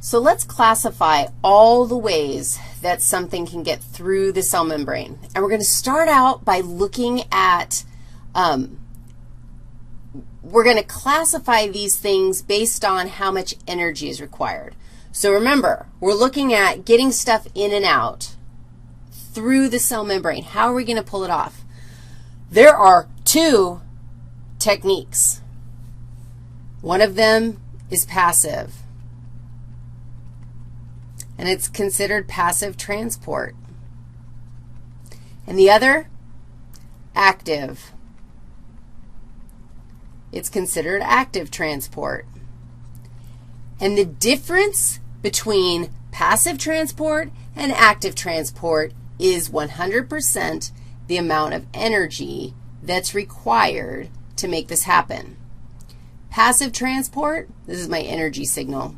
So let's classify all the ways that something can get through the cell membrane. And we're going to start out by looking at, we're going to classify these things based on how much energy is required. So remember, we're looking at getting stuff in and out through the cell membrane. How are we going to pull it off? There are two techniques. One of them is passive, and it's considered passive transport. And the other, active. It's considered active transport. And the difference between passive transport and active transport is 100% the amount of energy that's required to make this happen. Passive transport, this is my energy signal.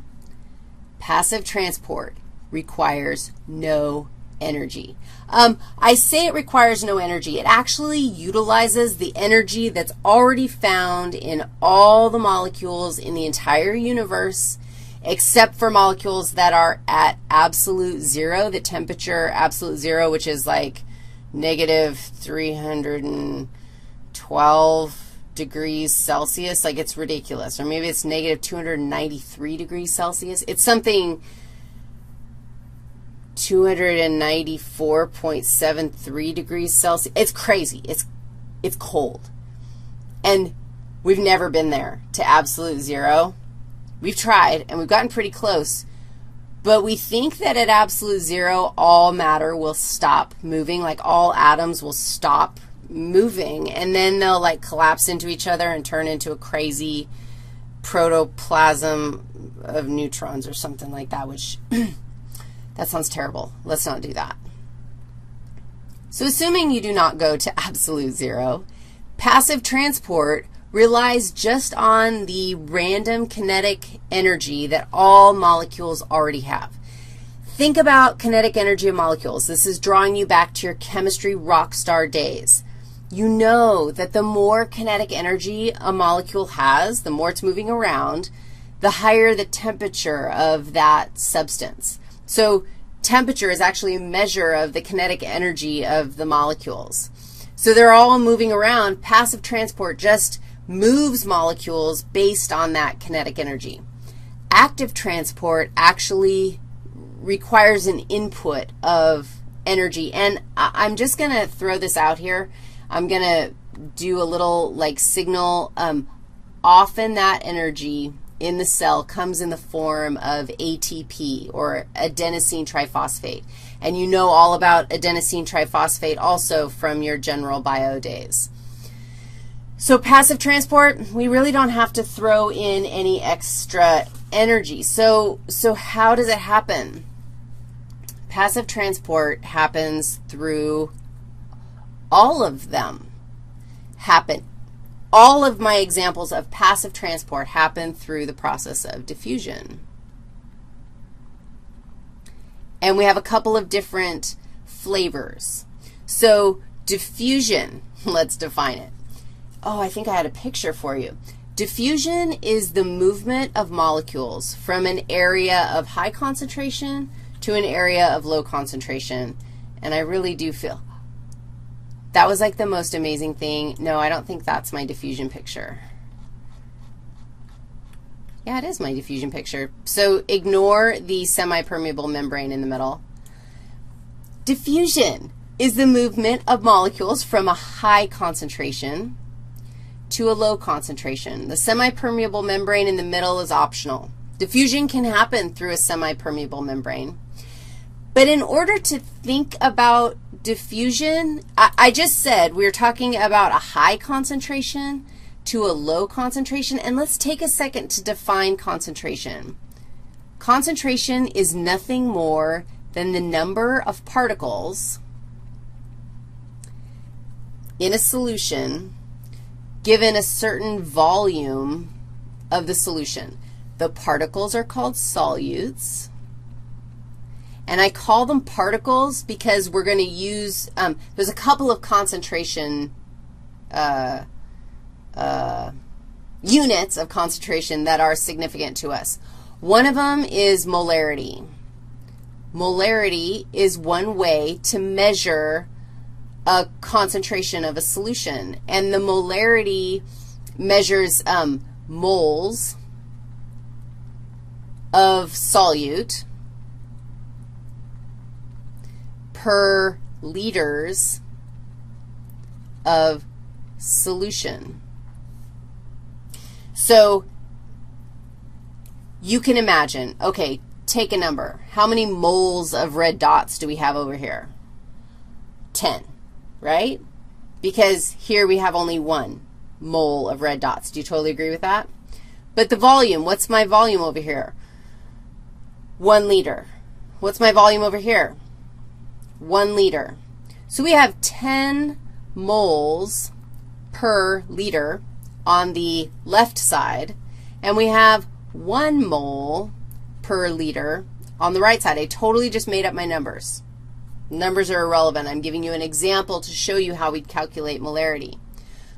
Passive transport requires no energy. I say it requires no energy. It actually utilizes the energy that's already found in all the molecules in the entire universe, except for molecules that are at absolute zero, the temperature absolute zero, which is like negative 312 degrees Celsius. Like, it's ridiculous. Or maybe it's negative 293 degrees Celsius. It's something 294.73 degrees Celsius. It's crazy. It's cold. And we've never been there to absolute zero. We've tried, and we've gotten pretty close. But we think that at absolute zero, all matter will stop moving, like all atoms will stop moving, and then they'll like collapse into each other and turn into a crazy protoplasm of neutrons or something like that, which that sounds terrible. Let's not do that. So assuming you do not go to absolute zero, passive transport relies just on the random kinetic energy that all molecules already have. Think about kinetic energy of molecules. This is drawing you back to your chemistry rock star days. You know that the more kinetic energy a molecule has, the more it's moving around, the higher the temperature of that substance. So temperature is actually a measure of the kinetic energy of the molecules. So they're all moving around. Passive transport just moves molecules based on that kinetic energy. Active transport actually requires an input of energy. And I'm just going to throw this out here. I'm going to do a little like signal. Often that energy in the cell comes in the form of ATP, or adenosine triphosphate. And you know all about adenosine triphosphate also from your general bio days. So passive transport, we really don't have to throw in any extra energy. So how does it happen? Passive transport happens through all of them. All of my examples of passive transport happen through the process of diffusion. And we have a couple of different flavors. So diffusion, let's define it. Oh, I think I had a picture for you. Diffusion is the movement of molecules from an area of high concentration to an area of low concentration. And I really do feel that was like the most amazing thing. No, I don't think that's my diffusion picture. Yeah, it is my diffusion picture. So ignore the semi-permeable membrane in the middle. Diffusion is the movement of molecules from a high concentration to a low concentration. The semi-permeable membrane in the middle is optional. Diffusion can happen through a semi-permeable membrane. But in order to think about diffusion, I just said we were talking about a high concentration to a low concentration, and let's take a second to define concentration. Concentration is nothing more than the number of particles in a solution given a certain volume of the solution. The particles are called solutes. And I call them particles because we're going to use, there's a couple of concentration units of concentration that are significant to us. One of them is molarity. Molarity is one way to measure a concentration of a solution, and the molarity measures moles of solute per liters of solution. So you can imagine, okay, take a number. How many moles of red dots do we have over here? 10, right? Because here we have only 1 mole of red dots. Do you totally agree with that? But the volume, what's my volume over here? 1 liter. What's my volume over here? 1 liter. So we have 10 moles per liter on the left side, and we have 1 mole per liter on the right side. I totally just made up my numbers. Numbers are irrelevant. I'm giving you an example to show you how we'd calculate molarity,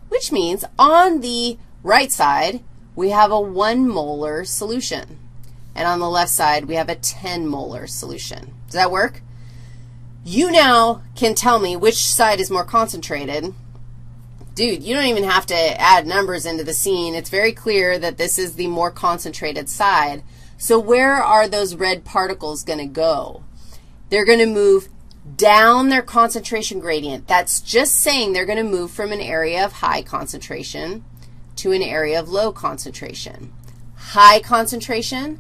which means on the right side, we have a 1 molar solution, and on the left side, we have a 10 molar solution. Does that work? You now can tell me which side is more concentrated. Dude, you don't even have to add numbers into the scene. It's very clear that this is the more concentrated side. So where are those red particles going to go? They're going to move down their concentration gradient. That's just saying they're going to move from an area of high concentration to an area of low concentration. High concentration,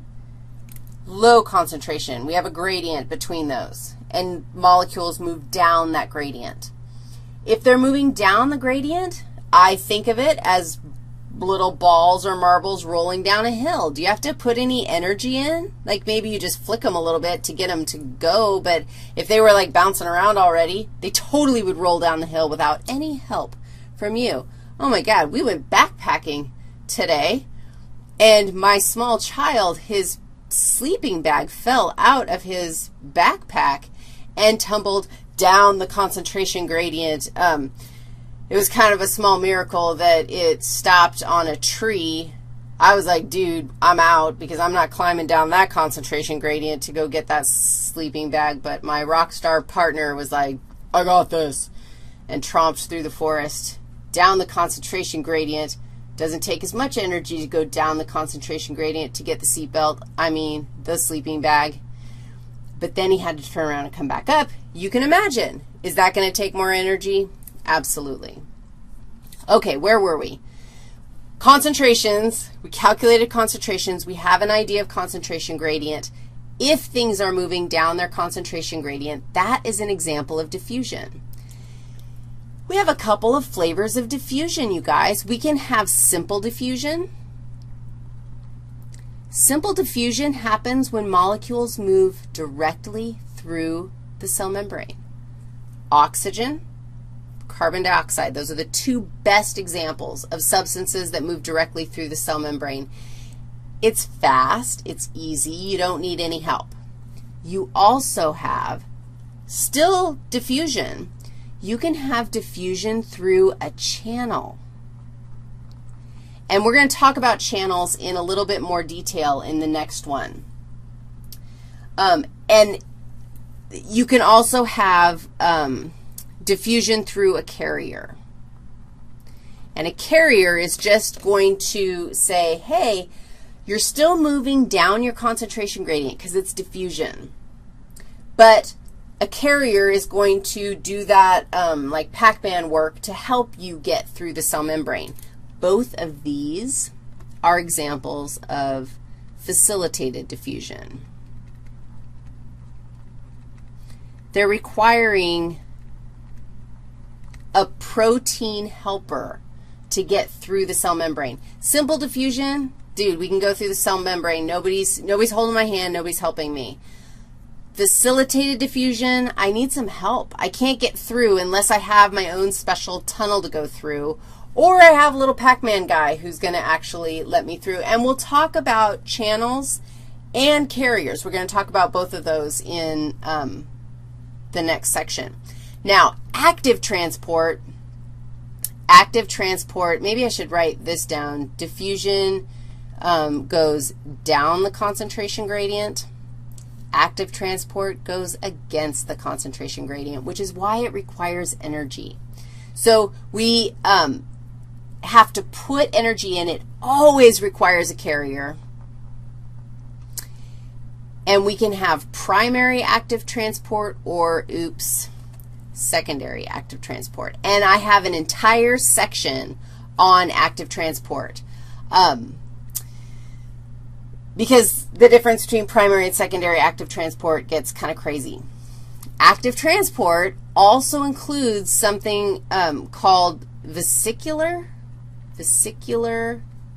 low concentration. We have a gradient between those, and molecules move down that gradient. If they're moving down the gradient, I think of it as little balls or marbles rolling down a hill. Do you have to put any energy in? Like maybe you just flick them a little bit to get them to go, but if they were like bouncing around already, they totally would roll down the hill without any help from you. Oh my God, we went backpacking today, and my small child, his sleeping bag fell out of his backpack and tumbled down the concentration gradient. It was kind of a small miracle that it stopped on a tree. I was like, dude, I'm out because I'm not climbing down that concentration gradient to go get that sleeping bag. But my rock star partner was like, I got this, and tromped through the forest down the concentration gradient. Doesn't take as much energy to go down the concentration gradient to get the seatbelt, the sleeping bag. But then he had to turn around and come back up. You can imagine. Is that going to take more energy? Absolutely. Okay, where were we? Concentrations. We calculated concentrations. We have an idea of concentration gradient. If things are moving down their concentration gradient, that is an example of diffusion. We have a couple of flavors of diffusion, you guys. We can have simple diffusion. Simple diffusion happens when molecules move directly through the cell membrane. Oxygen, carbon dioxide, those are the 2 best examples of substances that move directly through the cell membrane. It's fast, it's easy, you don't need any help. You also have still diffusion. You can have diffusion through a channel. And we're going to talk about channels in a little bit more detail in the next one. And you can also have diffusion through a carrier. And a carrier is just going to say, hey, you're still moving down your concentration gradient because it's diffusion. But a carrier is going to do that like Pac-Man work to help you get through the cell membrane. Both of these are examples of facilitated diffusion. They're requiring a protein helper to get through the cell membrane. Simple diffusion, dude, we can go through the cell membrane. Nobody's holding my hand. Nobody's helping me. Facilitated diffusion, I need some help. I can't get through unless I have my own special tunnel to go through, or I have a little Pac-Man guy who's going to actually let me through. And we'll talk about channels and carriers. We're going to talk about both of those in the next section. Now, active transport, maybe I should write this down. Diffusion, goes down the concentration gradient. Active transport goes against the concentration gradient, which is why it requires energy. So we have to put energy in. It always requires a carrier. And we can have primary active transport or, secondary active transport. And I have an entire section on active transport because the difference between primary and secondary active transport gets kind of crazy. Active transport also includes something called vesicular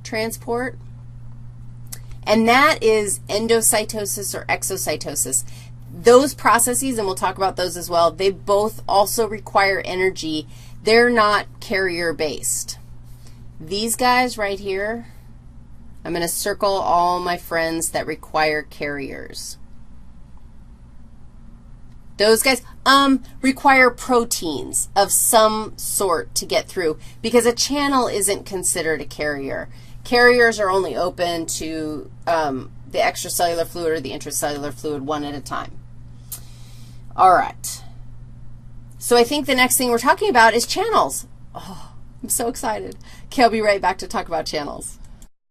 transport, and that is endocytosis or exocytosis. Those processes, and we'll talk about those as well, they both also require energy. They're not carrier-based. These guys right here, I'm going to circle all my friends that require carriers. Those guys require proteins of some sort to get through because a channel isn't considered a carrier. Carriers are only open to the extracellular fluid or the intracellular fluid one at a time. All right. So I think the next thing we're talking about is channels. Oh, I'm so excited. Okay, I'll be right back to talk about channels.